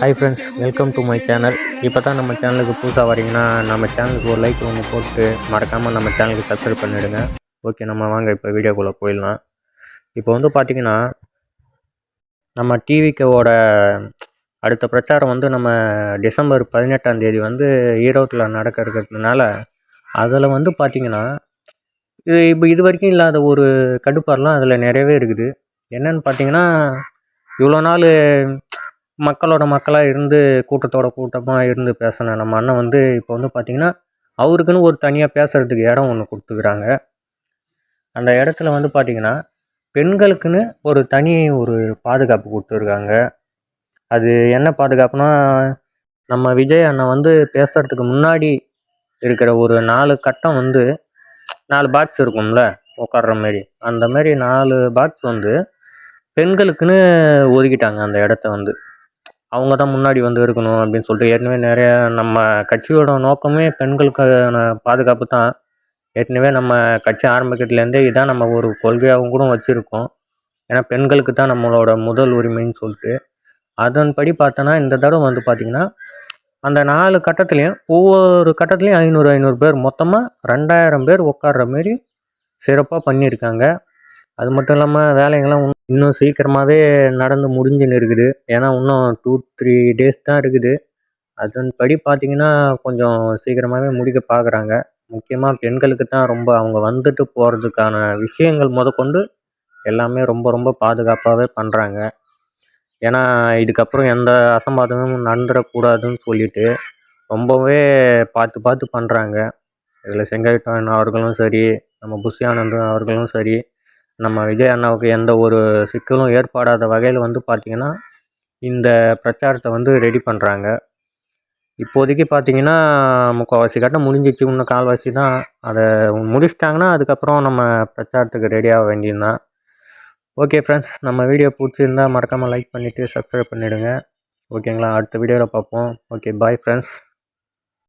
Hi friends, welcome to my channel. இப்போ தான் நம்ம சேனலுக்கு புதுசாக வரீங்கன்னா நம்ம சேனலுக்கு ஒரு லைக் ஒன்று போட்டு மறக்காமல் நம்ம சேனலுக்கு சப்ஸ்கிரைப் பண்ணிவிடுங்க. ஓகே, நம்ம வாங்க இப்போ வீடியோக்குள்ளே போயிடலாம். இப்போ பார்த்திங்கன்னா நம்ம டிவிக்கோட அடுத்த பிரச்சாரம் நம்ம டிசம்பர் 18 ஈரோட்டில் நடக்க இருக்கிறதுனால அதில் பார்த்திங்கன்னா இது வரைக்கும் இல்லாத ஒரு கடுப்பாரெலாம் அதில் நிறையவே இருக்குது. என்னென்னு பார்த்திங்கன்னா, இவ்வளோ நாள் மக்களோட மக்களாக இருந்து கூட்டமாக இருந்து பேசின நம்ம அண்ணன் இப்போ பார்த்திங்கன்னா அவருக்குன்னு ஒரு தனியாக பேசுகிறதுக்கு இடம் ஒன்று கொடுத்துக்கிறாங்க. அந்த இடத்துல பார்த்திங்கன்னா பெண்களுக்குன்னு ஒரு தனி ஒரு பாதுகாப்பு கொடுத்துருக்காங்க. அது என்ன பாதுகாப்புனா, நம்ம விஜய் அண்ணன் பேசுகிறதுக்கு முன்னாடி இருக்கிற ஒரு 4 கட்டம் 4 பாக்ஸ் இருக்கும்ல உட்கார்ற மாரி, அந்த மாதிரி 4 பாக்ஸ் பெண்களுக்குன்னு ஒதுக்கிட்டாங்க. அந்த இடத்த அவங்க தான் முன்னாடி இருக்கணும் அப்படின்னு சொல்லிட்டு ஏற்கனவே நிறையா நம்ம கட்சியோட நோக்கமே பெண்களுக்கான பாதுகாப்பு தான். ஏற்கனவே நம்ம கட்சி ஆரம்பிக்கிறதுலேருந்தே இதான் நம்ம ஒரு கொள்கையாகவும் கூட வச்சுருக்கோம். ஏன்னா பெண்களுக்கு தான் நம்மளோட முதல் உரிமைன்னு சொல்லிட்டு. அதன்படி பார்த்தோன்னா இந்த தடவை பார்த்திங்கன்னா அந்த 4 கட்டத்துலேயும் ஒவ்வொரு கட்டத்துலேயும் 500 பேர், மொத்தமாக 2000 பேர் உட்கார்ற மாரி சிறப்பாக பண்ணியிருக்காங்க. அது மட்டும் இல்லாமல் வேலைங்கள்லாம் இன்னும் சீக்கிரமாகவே நடந்து முடிஞ்சுன்னு இருக்குது. ஏன்னா இன்னும் 2-3 டேஸ் தான் இருக்குது. அதன்படி பார்த்திங்கன்னா கொஞ்சம் சீக்கிரமாகவே முடிக்க பார்க்குறாங்க. முக்கியமாக பெண்களுக்கு தான் ரொம்ப அவங்க வந்துட்டு போகிறதுக்கான விஷயங்கள் முதற்கொண்டு எல்லாமே ரொம்ப ரொம்ப பாதுகாப்பாகவே பண்ணுறாங்க. ஏன்னா இதுக்கப்புறம் எந்த அசம்பாவிதமும் நடந்துடக்கூடாதுன்னு சொல்லிட்டு ரொம்பவே பார்த்து பண்ணுறாங்க. இதில் செங்கோட்டையன் அவர்களும் சரி, நம்ம புஷி ஆனந்த் அவர்களும் சரி, நம்ம விஜய் அண்ணாவுக்கு எந்த ஒரு சிக்கலும் ஏற்படாத வகையில் பார்த்திங்கன்னா இந்த பிரச்சாரத்தை ரெடி பண்ணுறாங்க. இப்போதைக்கு பார்த்திங்கன்னா முக்கால்வாசி கட்டம் முடிஞ்சிச்சு, இன்னும் கால்வாசி தான். அதை முடிச்சிட்டாங்கன்னா அதுக்கப்புறம் நம்ம பிரச்சாரத்துக்கு ரெடியாக வேண்டியது தான். ஓகே ஃப்ரெண்ட்ஸ், நம்ம வீடியோ பிடிச்சிருந்தால் மறக்காமல் லைக் பண்ணிவிட்டு சப்ஸ்கிரைப் பண்ணிவிடுங்க. ஓகேங்களா? அடுத்த வீடியோவில் பார்ப்போம். Okay, bye friends.